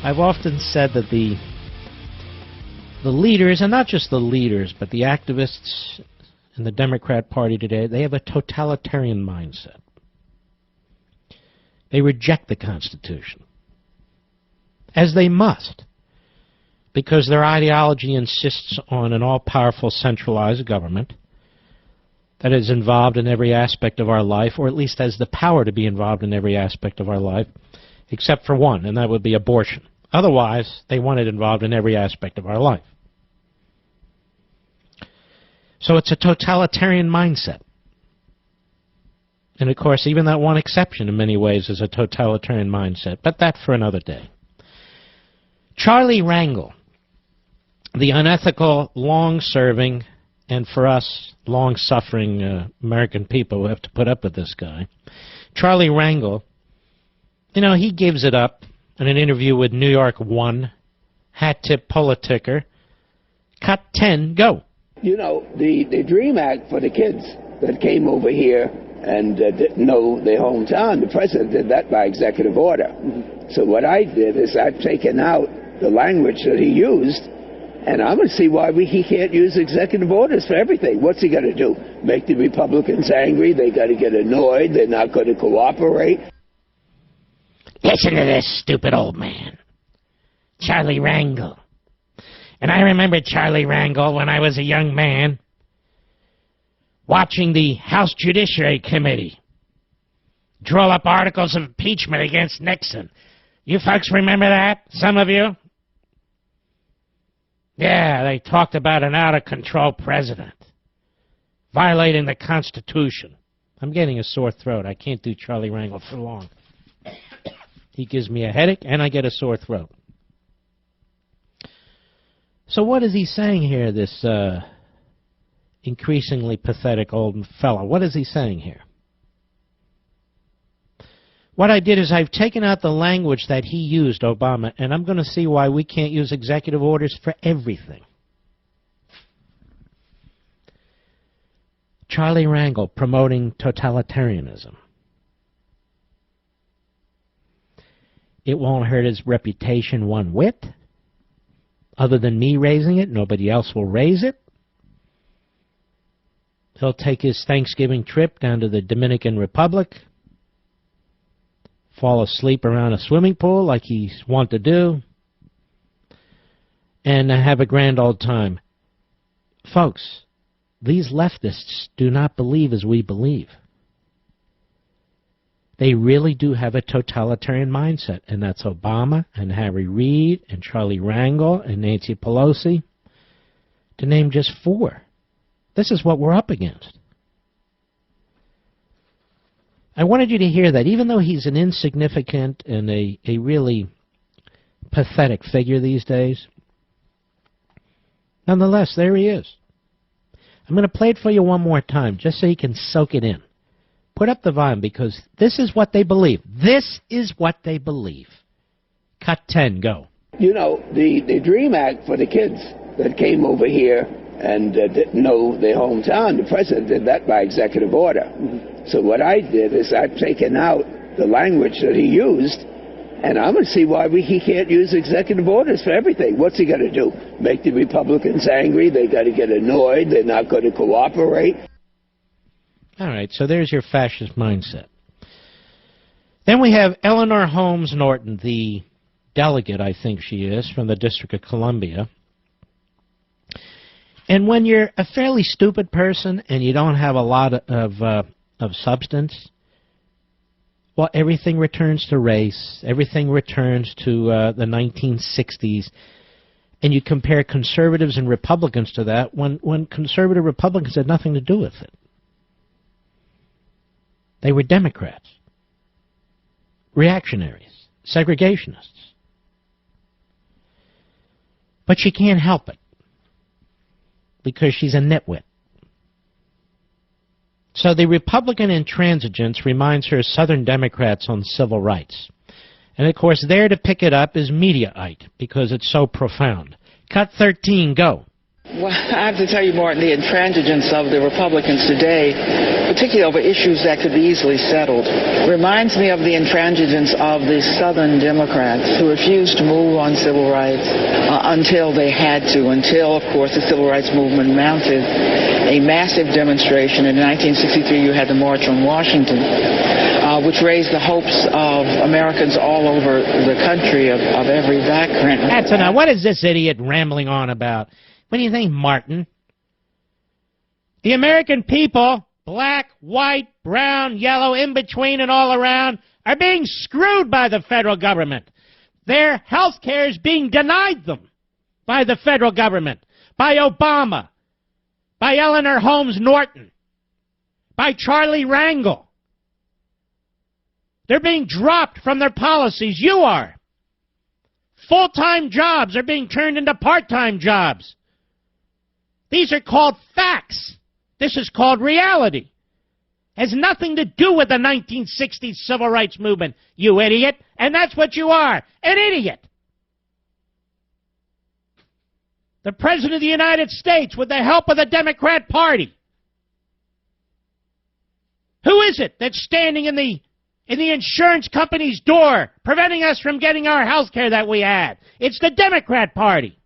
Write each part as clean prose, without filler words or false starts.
I've often said that the leaders, and not just the leaders, but the activists in the Democrat Party today, they have a totalitarian mindset. They reject the Constitution, as they must, because their ideology insists on an all-powerful centralized government that is involved in every aspect of our life, or at least has the power to be involved in every aspect of our life, except for one, and that would be abortion. Otherwise, they want it involved in every aspect of our life. So it's a totalitarian mindset. And of course, even that one exception in many ways is a totalitarian mindset, but that for another day. Charlie Rangel, the unethical, long-serving, and for us, long-suffering American people who have to put up with this guy, Charlie Rangel, you know, he gives it up in an interview with New York One, hat-tip politicker. Cut 10, go. You know, the DREAM Act for the kids that came over here and didn't know their hometown, the president did that by executive order. So what I did is I've taken out the language that he used, and I'm going to see why he can't use executive orders for everything. What's he going to do? Make the Republicans angry? They got to get annoyed? They're not going to cooperate? Listen to this stupid old man, Charlie Rangel. And I remember Charlie Rangel when I was a young man watching the House Judiciary Committee draw up articles of impeachment against Nixon. You folks remember that? Some of you? Yeah, they talked about an out-of-control president violating the Constitution. I'm getting a sore throat. I can't do Charlie Rangel for long. He gives me a headache, and I get a sore throat. So what is he saying here, this increasingly pathetic old fellow? What is he saying here? What I did is I've taken out the language that he used, Obama, and I'm going to see why we can't use executive orders for everything. Charlie Rangel promoting totalitarianism. It won't hurt his reputation one whit. Other than me raising it, nobody else will raise it. He'll take his Thanksgiving trip down to the Dominican Republic, fall asleep around a swimming pool like he's wont to do, and have a grand old time. Folks, these leftists do not believe as we believe. They really do have a totalitarian mindset, and that's Obama and Harry Reid and Charlie Rangel and Nancy Pelosi, to name just four. This is what we're up against. I wanted you to hear that, even though he's an insignificant and a really pathetic figure these days, nonetheless, there he is. I'm going to play it for you one more time, just so you can soak it in. Put up the volume, because this is what they believe. This is what they believe. Cut 10, go. You know, the DREAM Act for the kids that came over here and didn't know their hometown, the president did that by executive order. So what I did is I've taken out the language that he used, and I'm going to see why he can't use executive orders for everything. What's he going to do? Make the Republicans angry? They got to get annoyed? They're not going to cooperate? All right, so there's your fascist mindset. Then we have Eleanor Holmes Norton, the delegate, I think she is, from the District of Columbia. And when you're a fairly stupid person and you don't have a lot of substance, well, everything returns to race, everything returns to the 1960s, and you compare conservatives and Republicans to that when conservative Republicans had nothing to do with it. They were Democrats, reactionaries, segregationists. But she can't help it, because she's a nitwit. So the Republican intransigence reminds her of Southern Democrats on civil rights. And of course, there to pick it up is Mediaite, because it's so profound. Cut 13, go. Well, I have to tell you, Martin, the intransigence of the Republicans today, particularly over issues that could be easily settled, reminds me of the intransigence of the Southern Democrats who refused to move on civil rights until they had to, until, of course, the civil rights movement mounted a massive demonstration. In 1963, you had the March on Washington, which raised the hopes of Americans all over the country of every background. That's enough. What is this idiot rambling on about? What do you think, Martin? The American people, black, white, brown, yellow, in between and all around, are being screwed by the federal government. Their health care is being denied them by the federal government, by Obama, by Eleanor Holmes Norton, by Charlie Rangel. They're being dropped from their policies. You are. Full-time jobs are being turned into part-time jobs. These are called facts. This is called reality. Has nothing to do with the 1960s civil rights movement, you idiot. And that's what you are, an idiot. The President of the United States, with the help of the Democrat Party. Who is it that's standing in the insurance company's door, preventing us from getting our health care that we had? It's the Democrat Party.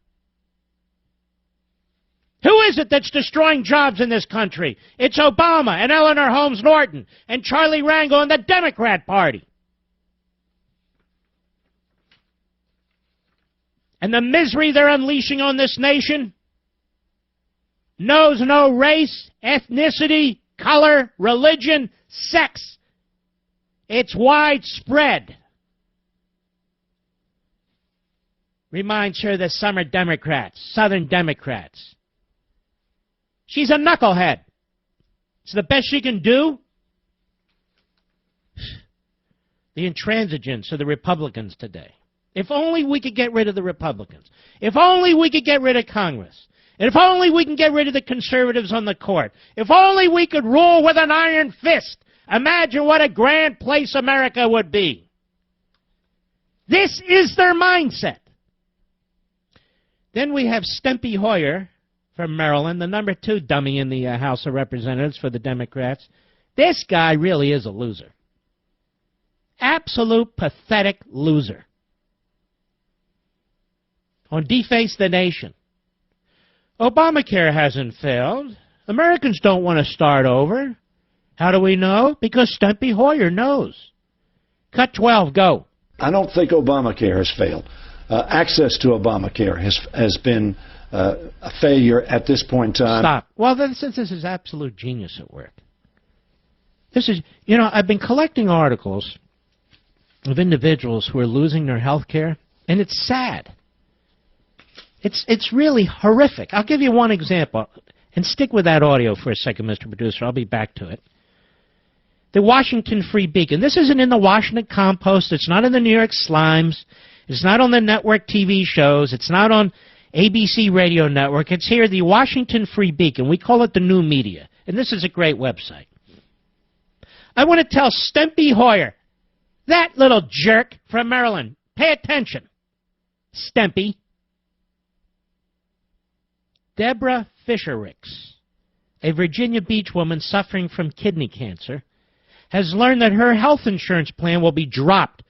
Who is it that's destroying jobs in this country? It's Obama and Eleanor Holmes Norton and Charlie Rangel and the Democrat Party. And the misery they're unleashing on this nation knows no race, ethnicity, color, religion, sex. It's widespread. Reminds her of the summer Democrats, Southern Democrats. She's a knucklehead. It's the best she can do. The intransigence of the Republicans today. If only we could get rid of the Republicans. If only we could get rid of Congress. And if only we can get rid of the conservatives on the court. If only we could rule with an iron fist. Imagine what a grand place America would be. This is their mindset. Then we have Steny Hoyer from Maryland, the number 2 dummy in the House of Representatives for the Democrats. This guy really is a loser. Absolute pathetic loser. On Deface the Nation. Obamacare hasn't failed. Americans don't want to start over. How do we know? Because Steny Hoyer knows. Cut 12, go. I don't think Obamacare has failed. Access to Obamacare has been a failure at this point in time. Stop. Well, this is absolute genius at work. This is, I've been collecting articles of individuals who are losing their health care, and it's sad. It's really horrific. I'll give you one example, and stick with that audio for a second, Mr. Producer. I'll be back to it. The Washington Free Beacon. This isn't in the Washington Compost. It's not in the New York Slimes. It's not on the network TV shows. It's not on ABC Radio Network. It's here, the Washington Free Beacon. We call it the new media. And this is a great website. I want to tell Steny Hoyer, that little jerk from Maryland, pay attention. Steny. Deborah Fisher-Ricks, a Virginia Beach woman suffering from kidney cancer, has learned that her health insurance plan will be dropped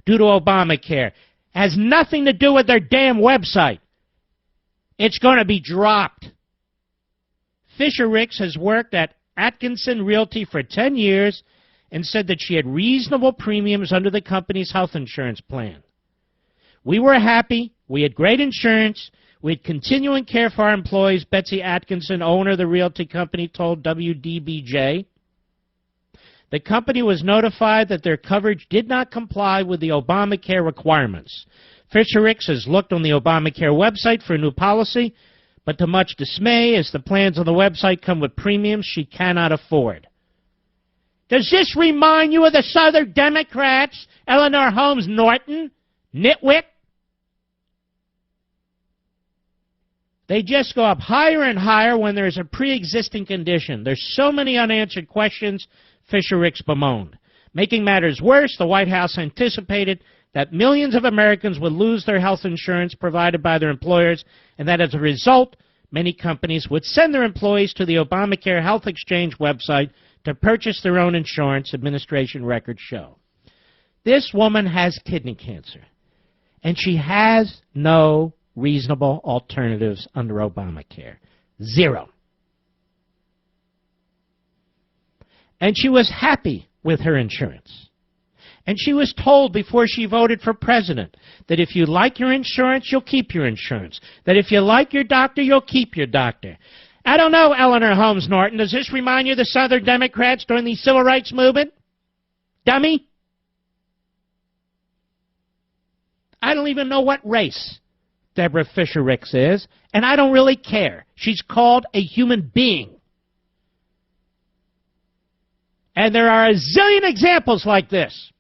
due to Obamacare. Has nothing to do with their damn website. It's going to be dropped. Fisher-Ricks has worked at Atkinson Realty for 10 years and said that she had reasonable premiums under the company's health insurance plan. We were happy. We had great insurance. We had continuing care for our employees, Betsy Atkinson, owner of the realty company, told WDBJ. The company was notified that their coverage did not comply with the Obamacare requirements. Fisher-Ricks has looked on the Obamacare website for a new policy, but to much dismay, as the plans on the website come with premiums she cannot afford. Does this remind you of the Southern Democrats, Eleanor Holmes Norton, nitwit? They just go up higher and higher when there's a pre-existing condition. There's so many unanswered questions, Fisher-Ricks bemoaned. Making matters worse, the White House anticipated that millions of Americans would lose their health insurance provided by their employers, and that as a result, many companies would send their employees to the Obamacare Health Exchange website to purchase their own insurance, administration records show. This woman has kidney cancer, and she has no reasonable alternatives under Obamacare. Zero. And she was happy with her insurance. And she was told before she voted for president that if you like your insurance, you'll keep your insurance. That if you like your doctor, you'll keep your doctor. I don't know, Eleanor Holmes Norton, does this remind you of the Southern Democrats during the Civil Rights Movement? Dummy? I don't even know what race Deborah Fisher Ricks is, and I don't really care. She's called a human being. And there are a zillion examples like this,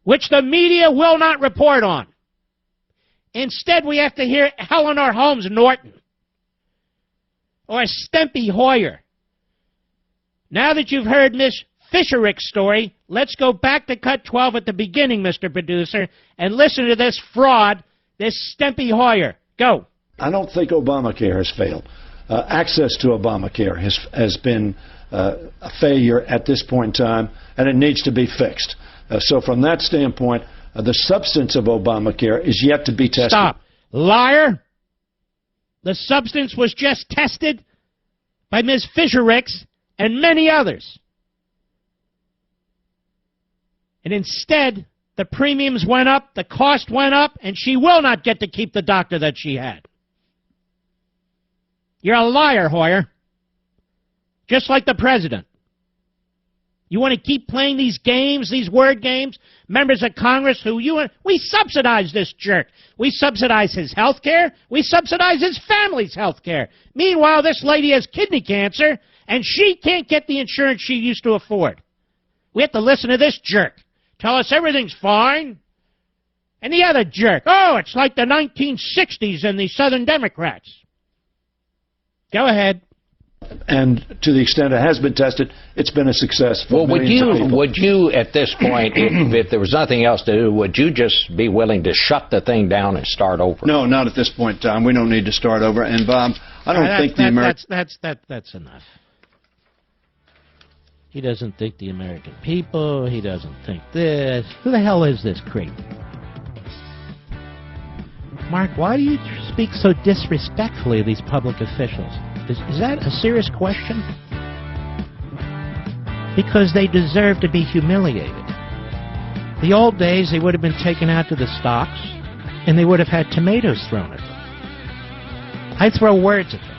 which the media will not report on. Instead, we have to hear Eleanor Holmes Norton or Stempy Hoyer. Now that you've heard Miss Fisher-Rick's story, let's go back to cut 12 at the beginning, Mr. Producer, and listen to this fraud, this Stempy Hoyer. Go. I don't think Obamacare has failed. Access to Obamacare has been a failure at this point in time, and it needs to be fixed. So from that standpoint, the substance of Obamacare is yet to be tested. Stop. Liar. The substance was just tested by Ms. Fisher-Ricks and many others. And instead, the premiums went up, the cost went up, and she will not get to keep the doctor that she had. You're a liar, Hoyer. Just like the president. You want to keep playing these games, these word games? Members of Congress we subsidize this jerk. We subsidize his health care. We subsidize his family's health care. Meanwhile, this lady has kidney cancer, and she can't get the insurance she used to afford. We have to listen to this jerk. Tell us everything's fine. And the other jerk, oh, it's like the 1960s and the Southern Democrats. Go ahead. And to the extent it has been tested, it's been a success for millions of people. Would you, at this point, if there was nothing else to do, would you just be willing to shut the thing down and start over? No, not at this point in time. We don't need to start over. And Bob, I don't think the American... That's enough. He doesn't think the American people. He doesn't think this. Who the hell is this creep? Mark, why do you speak so disrespectfully of these public officials? Is that a serious question? Because they deserve to be humiliated. The old days, they would have been taken out to the stocks, and they would have had tomatoes thrown at them. I throw words at them.